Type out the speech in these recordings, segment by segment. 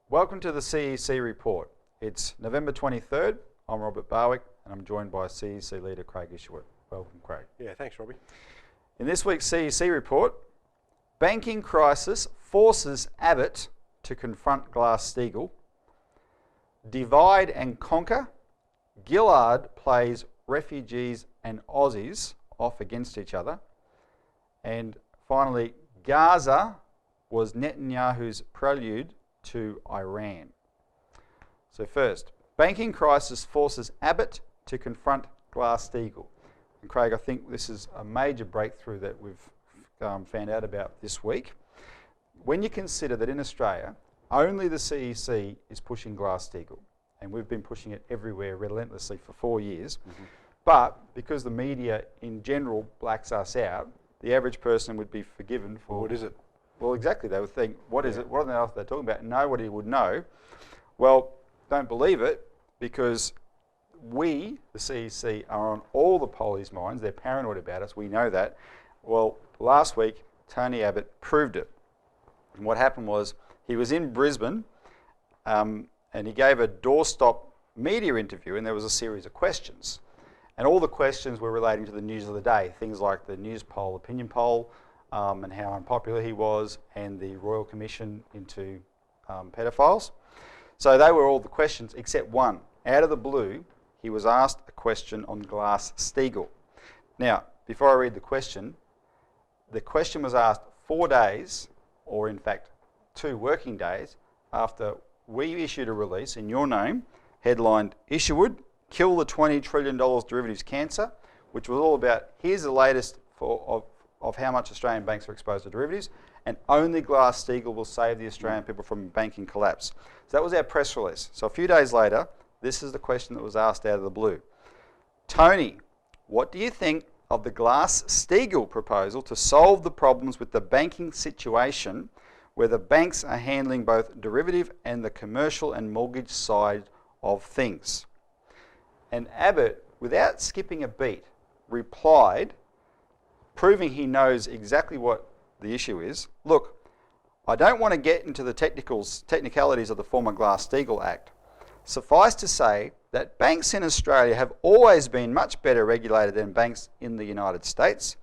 Welcome to the CEC Report. It's November 23rd. I'm Robert Barwick and I'm joined by CEC leader Craig Isherwood. Welcome, Craig. Yeah, thanks, Robbie. In this week's CEC Report, banking crisis forces Abbott to confront Glass-Steagall. Divide and conquer. Gillard plays refugees and Aussies off against each other. And finally, Gaza was Netanyahu's prelude to Iran. So first, banking crisis forces Abbott to confront Glass-Steagall. And Craig, I think this is a major breakthrough that we've found out about this week. When you consider that in Australia, only the CEC is pushing Glass-Steagall, and we've been pushing it everywhere relentlessly for 4 years. But because the media in general blacks us out, the average person would be forgiven for... What is it? Well, exactly. They would think, what is it? What else are they talking about? Nobody would know. Well, don't believe it, because we, the CEC, are on all the police minds. They're paranoid about us. We know that. Well, last week, Tony Abbott proved it. And what happened was, he was in Brisbane, and he gave a doorstop media interview, and there was a series of questions. And all the questions were relating to the news of the day, things like the news poll, opinion poll, and how unpopular he was, and the Royal Commission into pedophiles. So they were all the questions except one. Out of the blue, he was asked a question on Glass-Steagall. Now, before I read the question was asked 4 days, or in fact 2 working days, after we issued a release in your name, headlined Isherwood, Kill the $20 Trillion Derivatives Cancer, which was all about, here's the latest of how much Australian banks are exposed to derivatives, and only Glass-Steagall will save the Australian people from banking collapse. So that was our press release. So a few days later, this is the question that was asked out of the blue. Tony, what do you think of the Glass-Steagall proposal to solve the problems with the banking situation where the banks are handling both derivative and the commercial and mortgage side of things? And Abbott, without skipping a beat, replied, proving he knows exactly what the issue is. Look, I don't want to get into the technicalities of the former Glass-Steagall Act. Suffice to say that banks in Australia have always been much better regulated than banks in the United States,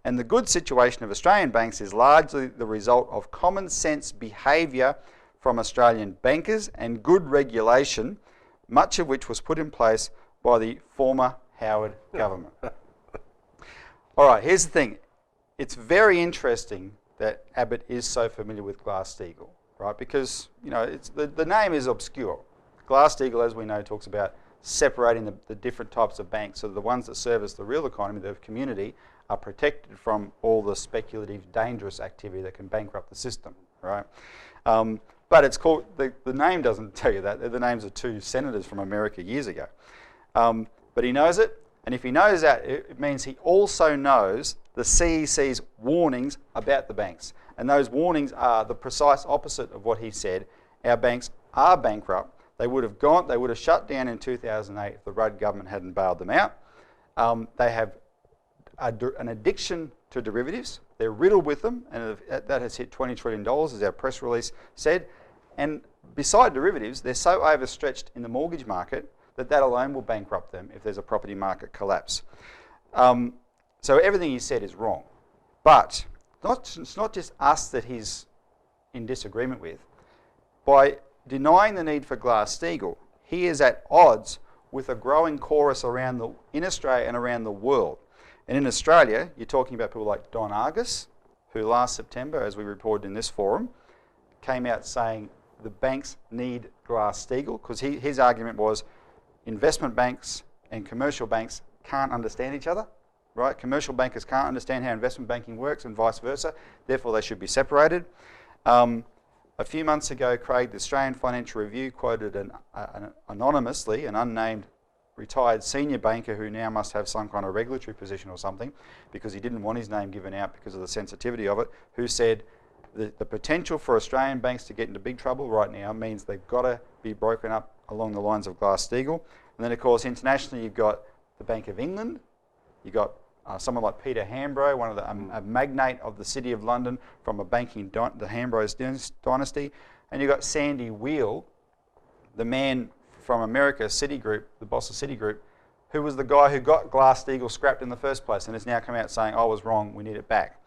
and the good situation of Australian banks is largely the result of common sense behaviour from Australian bankers and good regulation, much of which was put in place by the former Howard government. All right, here's the thing. It's very interesting that Abbott is so familiar with Glass-Steagall, right? Because, you know, the name is obscure. Glass-Steagall, as we know, talks about separating the different types of banks, so the ones that service the real economy, the community, are protected from all the speculative, dangerous activity that can bankrupt the system, right? But it's called, the name doesn't tell you that. They're the names of 2 senators from America years ago. But he knows it, and if he knows that, it means he also knows the CEC's warnings about the banks. And those warnings are the precise opposite of what he said. Our banks are bankrupt. They would have shut down in 2008 if the Rudd government hadn't bailed them out. They have an addiction to derivatives. They're riddled with them, and that has hit $20 trillion, as our press release said. And beside derivatives, they're so overstretched in the mortgage market that alone will bankrupt them if there's a property market collapse. So everything he said is wrong. But it's not just us that he's in disagreement with. By denying the need for Glass-Steagall, he is at odds with a growing chorus in Australia and around the world. And in Australia, you're talking about people like Don Argus, who last September, as we reported in this forum, came out saying the banks need Glass-Steagall, because his argument was investment banks and commercial banks can't understand each other, right? Commercial bankers can't understand how investment banking works and vice versa, therefore they should be separated. A few months ago, Craig, the Australian Financial Review quoted anonymously an unnamed retired senior banker who now must have some kind of regulatory position or something, because he didn't want his name given out because of the sensitivity of it, who said the potential for Australian banks to get into big trouble right now means they've got to be broken up along the lines of Glass-Steagall. And then, of course, internationally, you've got the Bank of England, you've got someone like Peter Hambro, a magnate of the City of London from the Hambro dynasty, And you've got Sandy Wheel, the man from America, Citigroup, the boss of Citigroup, who was the guy who got Glass-Steagall scrapped in the first place and has now come out saying, I was wrong, we need it back.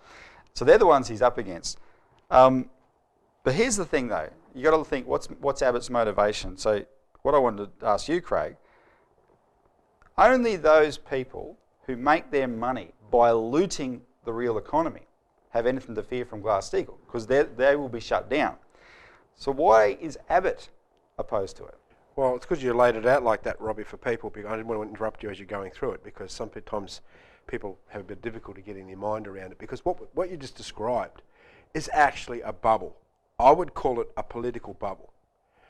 So they're the ones he's up against. But here's the thing though, you've got to think, what's Abbott's motivation? So what I wanted to ask you, Craig, only those people who make their money by looting the real economy have anything to fear from Glass-Steagall, because they will be shut down. So why is Abbott opposed to it? Well, it's because you laid it out like that, Robbie, for people. Because I didn't want to interrupt you as you're going through it, because sometimes people have a bit of difficulty getting their mind around it. Because what you just described is actually a bubble. I would call it a political bubble.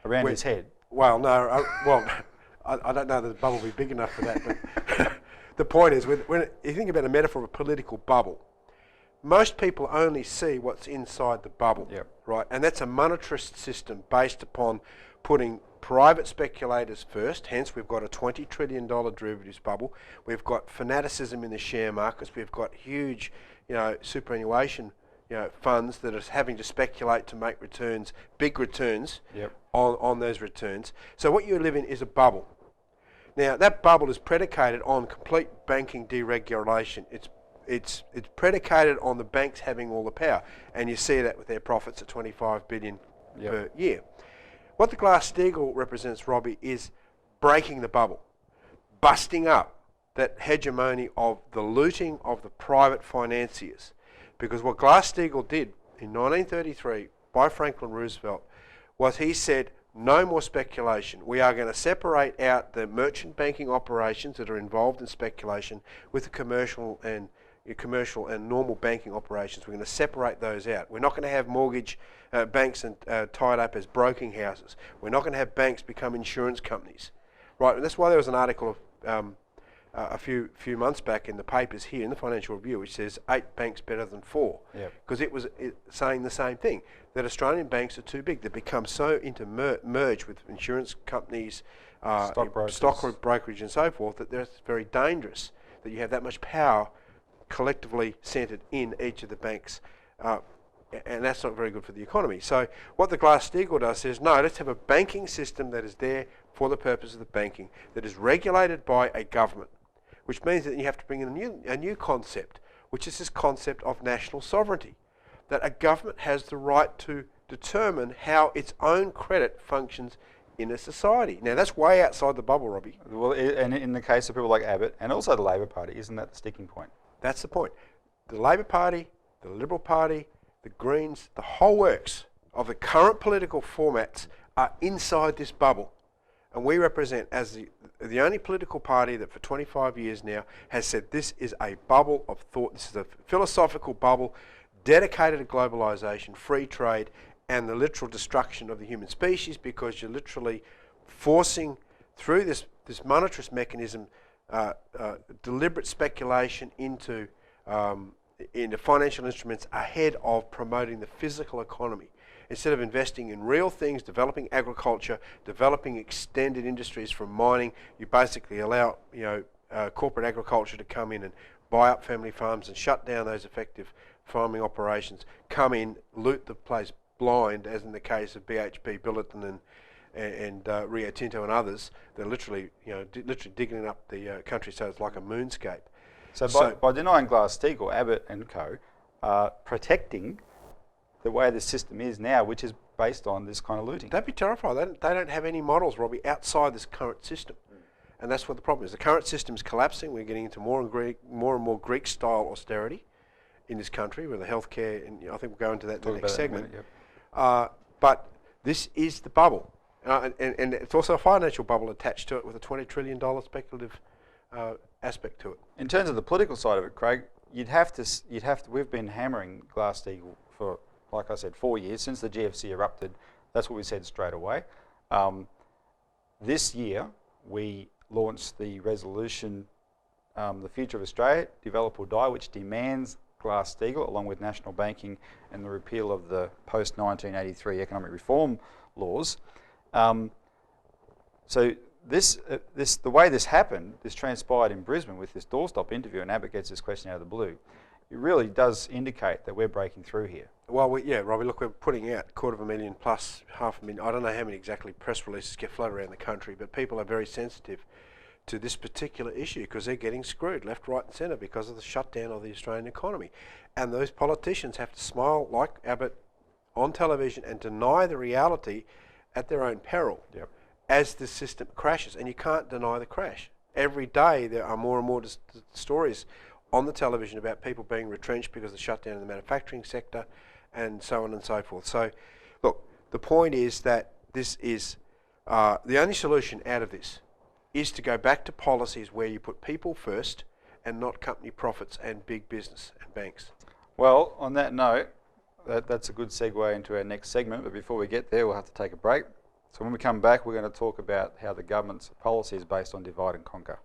Around his head? Well, no. I don't know that the bubble will be big enough for that. But the point is, when you think about a metaphor of a political bubble, most people only see what's inside the bubble, yep. right? And that's a monetarist system based upon putting private speculators first. Hence, we've got a $20 trillion derivatives bubble. We've got fanaticism in the share markets. We've got huge, superannuation, funds that are having to speculate to make returns, big returns, yep. on those returns. So what you live in is a bubble. Now, that bubble is predicated on complete banking deregulation. It's predicated on the banks having all the power, and you see that with their profits at $25 billion yep. per year. What the Glass-Steagall represents, Robbie, is breaking the bubble, busting up that hegemony of the looting of the private financiers. Because what Glass-Steagall did in 1933 by Franklin Roosevelt was he said, no more speculation. We are going to separate out the merchant banking operations that are involved in speculation with the commercial and normal banking operations. We're going to separate those out. We're not going to have mortgage banks tied up as broking houses. We're not going to have banks become insurance companies, right? And that's why there was an article of a few months back in the papers here in the Financial Review which says 8 banks better than 4, because it was saying the same thing, that Australian banks are too big. They become so merged with insurance companies, stock brokerage and so forth, that it's very dangerous that you have that much power collectively centred in each of the banks, and that's not very good for the economy. So what the Glass-Steagall does says, no, let's have a banking system that is there for the purpose of the banking, that is regulated by a government, which means that you have to bring in a new concept, which is this concept of national sovereignty, that a government has the right to determine how its own credit functions in a society. Now, that's way outside the bubble, Robbie. Well, and in the case of people like Abbott, and also the Labor Party, isn't that the sticking point? That's the point. The Labor Party, the Liberal Party, the Greens, the whole works of the current political formats are inside this bubble. And we represent, as the only political party that for 25 years now has said this is a bubble of thought, this is a philosophical bubble dedicated to globalisation, free trade, and the literal destruction of the human species, because you're literally forcing through this monetarist mechanism deliberate speculation into financial instruments ahead of promoting the physical economy. Instead of investing in real things, developing agriculture, developing extended industries from mining, you basically allow corporate agriculture to come in and buy up family farms and shut down those effective farming operations, come in, loot the place blind, as in the case of BHP Billiton and Rio Tinto and others. They're literally digging up the country so it's like a moonscape. So by denying Glass-Steagall, Abbott and co are protecting the way the system is now, which is based on this kind of looting. They'd be terrified. They don't have any models, Robbie, outside this current system. And that's what the problem is. The current system is collapsing. We're getting into more and more Greek-style austerity in this country with the healthcare, and I think we'll go into that in the next segment. But this is the bubble. And it's also a financial bubble attached to it with a $20 trillion speculative aspect to it. In terms of the political side of it, Craig, you'd have to. We've been hammering Glass-Steagall for, like I said, 4 years since the GFC erupted. That's what we said straight away. This year we launched the resolution, The Future of Australia, Develop or Die, which demands Glass-Steagall, along with national banking and the repeal of the post-1983 economic reform laws. So the way this happened, this transpired in Brisbane with this doorstop interview, and Abbott gets this question out of the blue. It really does indicate that we're breaking through here. Well, Robbie, look, we're putting out 250,000 plus 500,000. I don't know how many exactly press releases get floated around the country, but people are very sensitive to this particular issue because they're getting screwed left, right and centre because of the shutdown of the Australian economy. And those politicians have to smile like Abbott on television and deny the reality at their own peril as the system crashes. And you can't deny the crash. Every day there are more and more stories on the television about people being retrenched because of the shutdown in the manufacturing sector and so on and so forth. So, look, the point is that this is the only solution out of this is to go back to policies where you put people first and not company profits and big business and banks. Well, on that note, that's a good segue into our next segment, but before we get there, we'll have to take a break. So when we come back, we're going to talk about how the government's policy is based on divide and conquer.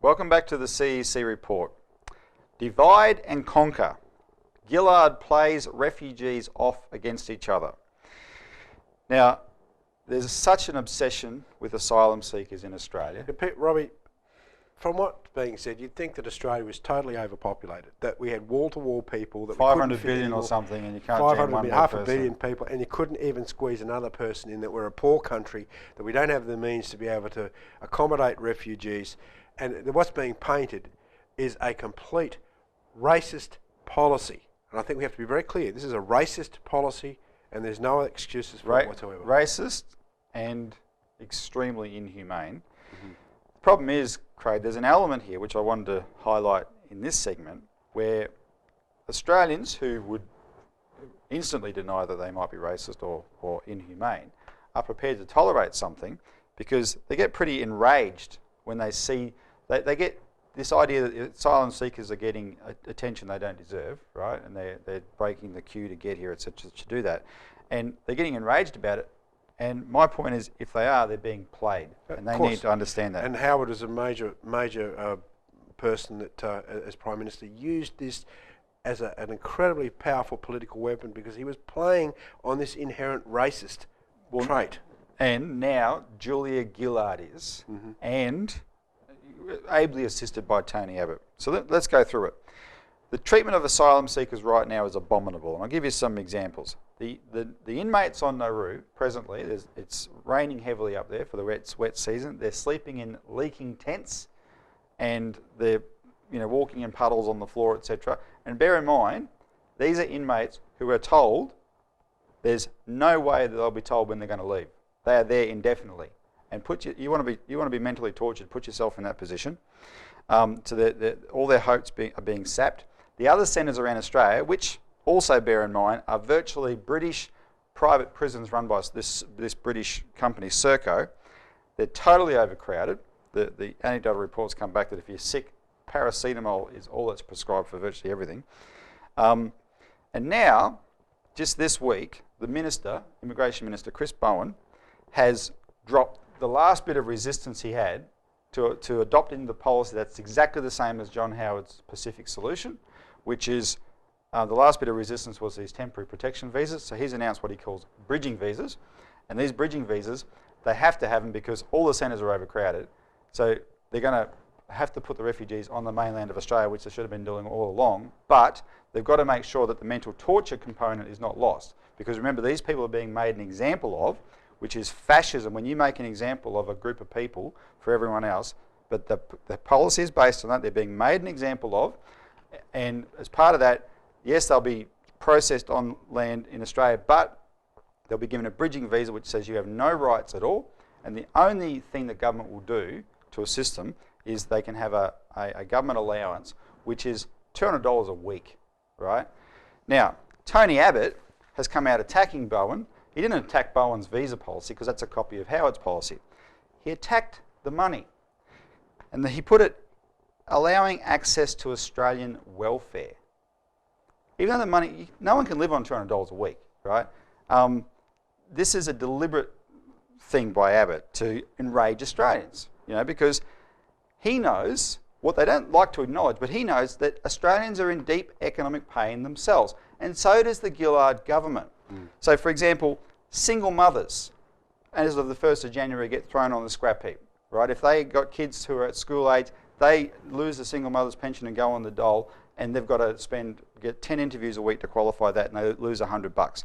Welcome back to the CEC Report. Divide and conquer. Gillard plays refugees off against each other. Now, there's such an obsession with asylum seekers in Australia. Robbie, from what's being said, you'd think that Australia was totally overpopulated, that we had wall-to-wall people, that 500 billion or something, and you can't jam one more half a billion people, and you couldn't even squeeze another person in, that we're a poor country, that we don't have the means to be able to accommodate refugees. And what's being painted is a complete racist policy. And I think we have to be very clear. This is a racist policy, and there's no excuses for it whatsoever. Racist and extremely inhumane. The problem is, Craig, there's an element here which I wanted to highlight in this segment where Australians who would instantly deny that they might be racist or inhumane are prepared to tolerate something because they get pretty enraged when they see, they get this idea that asylum seekers are getting attention they don't deserve, right? And they're breaking the queue to get here, etc., to do that. And they're getting enraged about it. And my point is, if they are, they're being played. And they need to understand that. And Howard is a major person that, as Prime Minister, used this as an incredibly powerful political weapon because he was playing on this inherent racist trait. And now Julia Gillard is, and ably assisted by Tony Abbott. So let's go through it. The treatment of asylum seekers right now is abominable, and I'll give you some examples. The inmates on Nauru presently, it's raining heavily up there for the wet season. They're sleeping in leaking tents, and they're walking in puddles on the floor, etc. And bear in mind, these are inmates who are told there's no way that they'll be told when they're going to leave. They are there indefinitely. And you want to be mentally tortured. Put yourself in that position. So all their hopes are being sapped. The other centres around Australia, which also bear in mind, are virtually British private prisons run by this British company, Serco. They're totally overcrowded. The anecdotal reports come back that if you're sick, paracetamol is all that's prescribed for virtually everything. And now, just this week, the Immigration Minister, Chris Bowen, has dropped the last bit of resistance he had to adopting the policy that's exactly the same as John Howard's Pacific solution, which is the last bit of resistance was these temporary protection visas. So he's announced what he calls bridging visas. And these bridging visas, they have to have them because all the centres are overcrowded. So they're going to have to put the refugees on the mainland of Australia, which they should have been doing all along. But they've got to make sure that the mental torture component is not lost. Because remember, these people are being made an example of, which is fascism, when you make an example of a group of people for everyone else, but the policy is based on that. They're being made an example of, and as part of that, yes, they'll be processed on land in Australia, but they'll be given a bridging visa which says you have no rights at all, and the only thing the government will do to assist them is they can have a government allowance, which is $200 a week, right? Now, Tony Abbott has come out attacking Bowen. He didn't attack Bowen's visa policy because that's a copy of Howard's policy. He attacked the money. And he put it, allowing access to Australian welfare. Even though the money, no one can live on $200 a week, right? This is a deliberate thing by Abbott to enrage Australians, because he knows, what they don't like to acknowledge, but he knows that Australians are in deep economic pain themselves. And so does the Gillard government. So, for example, single mothers, as of the 1st of January, get thrown on the scrap heap. right? If they got kids who are at school age, they lose the single mother's pension and go on the dole, and they've got to get 10 interviews a week to qualify that, and they lose $100.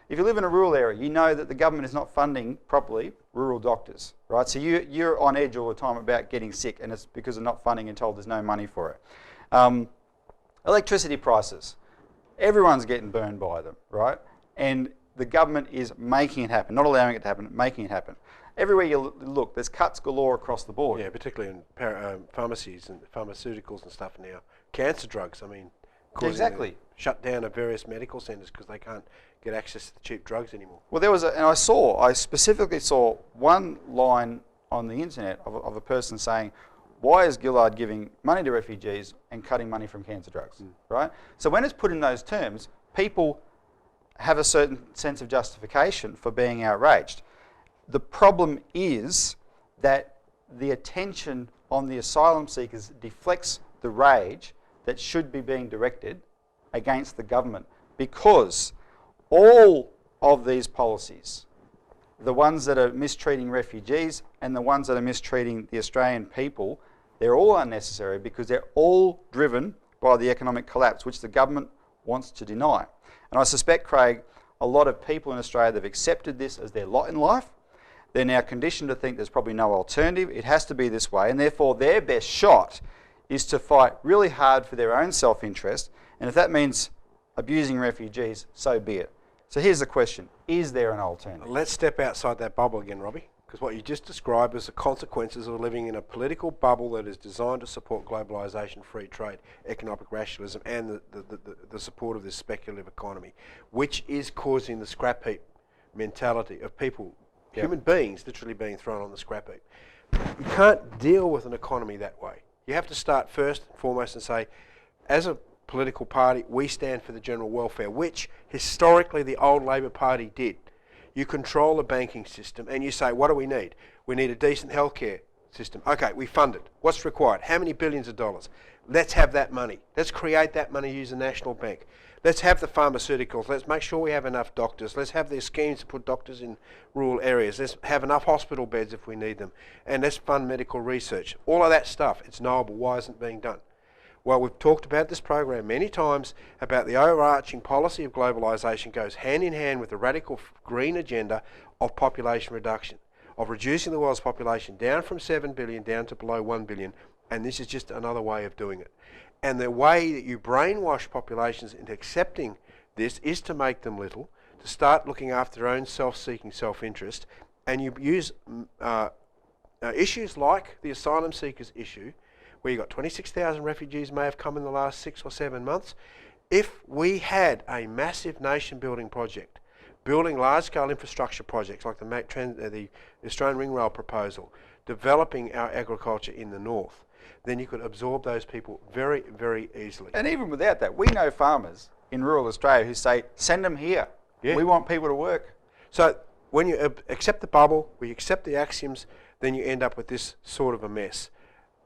If you live in a rural area, you know that the government is not funding properly rural doctors, right? So you're on edge all the time about getting sick, and it's because of not funding and told there's no money for it. Electricity prices. Everyone's getting burned by them, right? And the government is making it happen, not allowing it to happen, making it happen. Everywhere you look, there's cuts galore across the board. Yeah, particularly in pharmacies and pharmaceuticals and stuff now. Cancer drugs, I mean, Exactly. Shut down of various medical centres because they can't get access to the cheap drugs anymore. Well, there was I specifically saw one line on the internet of a person saying, why is Gillard giving money to refugees and cutting money from cancer drugs, right? So when it's put in those terms, people have a certain sense of justification for being outraged. The problem is that the attention on the asylum seekers deflects the rage that should be being directed against the government, because all of these policies, the ones that are mistreating refugees and the ones that are mistreating the Australian people, they're all unnecessary because they're all driven by the economic collapse, which the government wants to deny. And I suspect, Craig, a lot of people in Australia that have accepted this as their lot in life. They're now conditioned to think there's probably no alternative. It has to be this way, and therefore their best shot is to fight really hard for their own self-interest, and if that means abusing refugees, so be it. So here's the question, is there an alternative? Let's step outside that bubble again, Robbie, because what you just described is the consequences of living in a political bubble that is designed to support globalisation, free trade, economic rationalism, and the support of this speculative economy, which is causing the scrap heap mentality of people, human beings, literally being thrown on the scrap heap. You can't deal with an economy that way. You have to start first and foremost and say, as a political party, we stand for the general welfare, which historically the old Labor Party did. You control the banking system and you say, what do we need? We need a decent healthcare system. Okay, we fund it. What's required? How many billions of dollars? Let's have that money. Let's create that money, use the National Bank. Let's have the pharmaceuticals. Let's make sure we have enough doctors. Let's have these schemes to put doctors in rural areas. Let's have enough hospital beds if we need them. And let's fund medical research. All of that stuff, it's knowable. Why isn't it being done? Well, we've talked about this program many times about the overarching policy of globalisation goes hand in hand with the radical green agenda of population reduction, of reducing the world's population down from 7 billion down to below 1 billion, and this is just another way of doing it. And the way that you brainwash populations into accepting this is to make them little, to start looking after their own self-seeking self-interest, and you use issues like the asylum seekers issue, where you've got 26,000 refugees may have come in the last 6 or 7 months. If we had a massive nation-building project, building large-scale infrastructure projects like the Australian Ring Rail proposal, developing our agriculture in the north, then you could absorb those people very, very easily. And even without that, we know farmers in rural Australia who say, send them here. Yeah. We want people to work. So when you accept the bubble, when you accept the axioms, then you end up with this sort of a mess.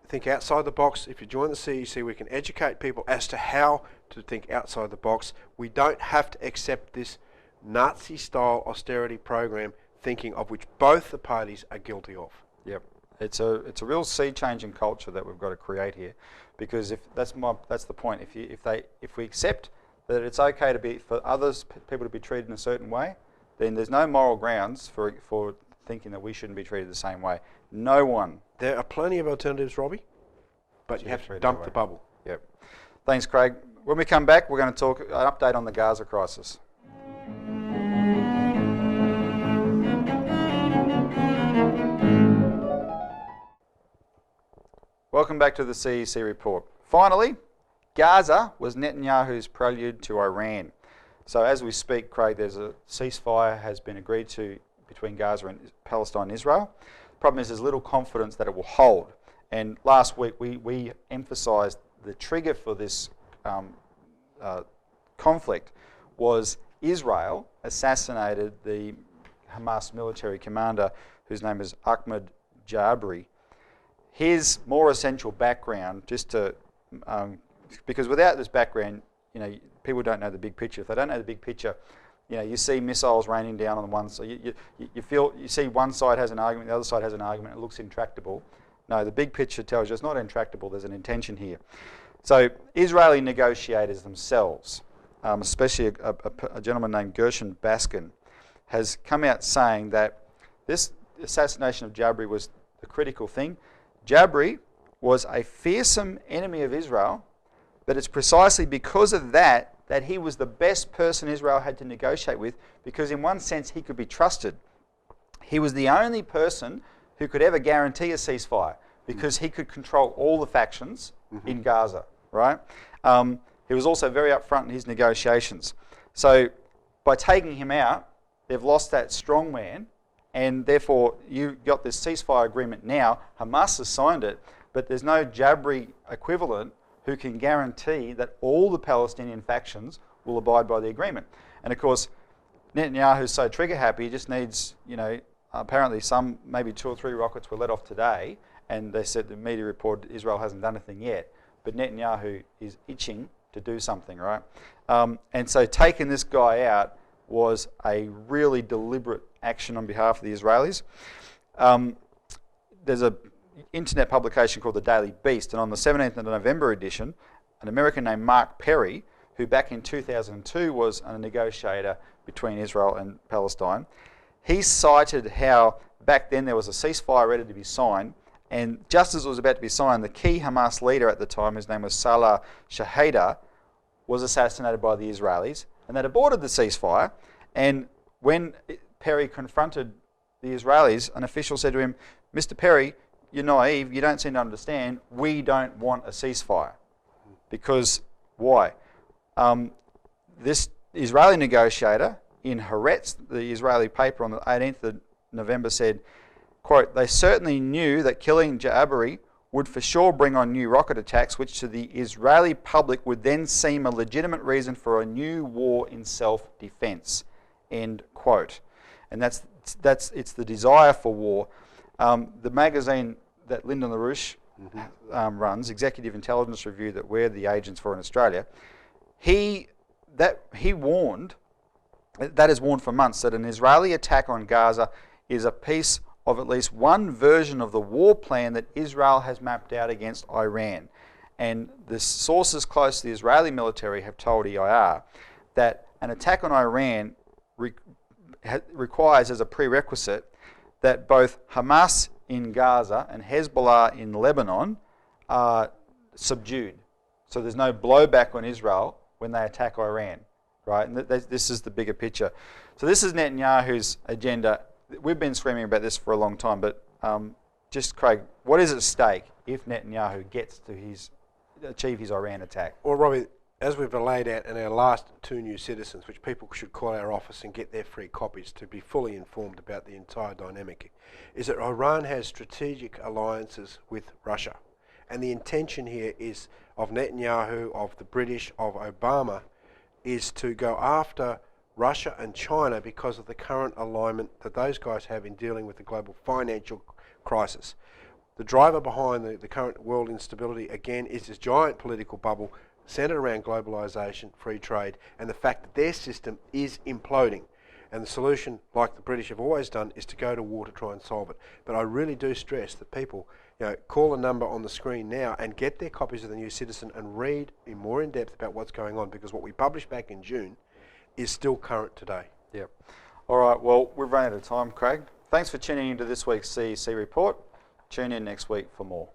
Think outside the box. If you join the CEC, we can educate people as to how to think outside the box. We don't have to accept this Nazi-style austerity program thinking of which both the parties are guilty of. Yep. It's a real sea-changing culture that we've got to create here, because if that's the point. If we accept that it's okay for people to be treated in a certain way, then there's no moral grounds for thinking that we shouldn't be treated the same way. No one. There are plenty of alternatives, Robbie, but you have to dump the bubble. Yep. Thanks, Craig. When we come back, we're going to talk an update on the Gaza crisis. Welcome back to the CEC Report. Finally, Gaza was Netanyahu's prelude to Iran. So as we speak, Craig, there's a ceasefire has been agreed to between Gaza and Palestine and Israel. The problem is there's little confidence that it will hold. And last week we emphasised the trigger for this conflict was Israel assassinated the Hamas military commander, whose name is Ahmed Jabri. His more essential background, just to because without this background, people don't know the big picture. If they don't know the big picture, you see missiles raining down on one side. You see one side has an argument, the other side has an argument. It looks intractable. No, the big picture tells you it's not intractable. There's an intention here. So Israeli negotiators themselves, especially a gentleman named Gershon Baskin, has come out saying that this assassination of Jabri was the critical thing. Jabri was a fearsome enemy of Israel, but it's precisely because of that he was the best person Israel had to negotiate with, because in one sense he could be trusted. He was the only person who could ever guarantee a ceasefire, because he could control all the factions in Gaza, right? He was also very upfront in his negotiations. So by taking him out, they've lost that strong man, and therefore you got this ceasefire agreement now. Hamas has signed it, but there's no Jabri equivalent who can guarantee that all the Palestinian factions will abide by the agreement. And of course, Netanyahu's so trigger happy, he just needs, apparently maybe 2 or 3 rockets were let off today, and they said the media report Israel hasn't done anything yet, but Netanyahu is itching to do something, right? And so taking this guy out was a really deliberate action on behalf of the Israelis. There's an internet publication called The Daily Beast, and on the 17th of November edition, an American named Mark Perry, who back in 2002 was a negotiator between Israel and Palestine, he cited how back then there was a ceasefire ready to be signed, and just as it was about to be signed, the key Hamas leader at the time, his name was Salah Shahada, was assassinated by the Israelis, and that aborted the ceasefire. And when Perry confronted the Israelis, an official said to him, "Mr. Perry, you're naive, you don't seem to understand, we don't want a ceasefire." Because, why? This Israeli negotiator in Haaretz, the Israeli paper on the 18th of November said, quote, "They certainly knew that killing Jabari would for sure bring on new rocket attacks, which to the Israeli public would then seem a legitimate reason for a new war in self-defense," end quote. And it's the desire for war. The magazine that Lyndon LaRouche runs, Executive Intelligence Review, that we're the agents for in Australia, he warned, that has warned for months, that an Israeli attack on Gaza is a piece of at least one version of the war plan that Israel has mapped out against Iran. And the sources close to the Israeli military have told EIR that an attack on Iran requires as a prerequisite that both Hamas in Gaza and Hezbollah in Lebanon are subdued. So there's no blowback on Israel when they attack Iran, right? And this is the bigger picture. So this is Netanyahu's agenda. We've been screaming about this for a long time, but just, Craig, what is at stake if Netanyahu gets to achieve his Iran attack? Well, Robbie, as we've laid out in our last 2 new citizens, which people should call our office and get their free copies to be fully informed about the entire dynamic, is that Iran has strategic alliances with Russia. And the intention here is of Netanyahu, of the British, of Obama, is to go after Russia and China because of the current alignment that those guys have in dealing with the global financial crisis. The driver behind the current world instability, again, is this giant political bubble centered around globalization, free trade, and the fact that their system is imploding. And the solution, like the British have always done, is to go to war to try and solve it. But I really do stress that people call the number on the screen now and get their copies of the New Citizen and read more in depth about what's going on, because what we published back in June is still current today. Yep. All right, well, we've run out of time, Craig. Thanks for tuning into this week's CEC Report. Tune in next week for more.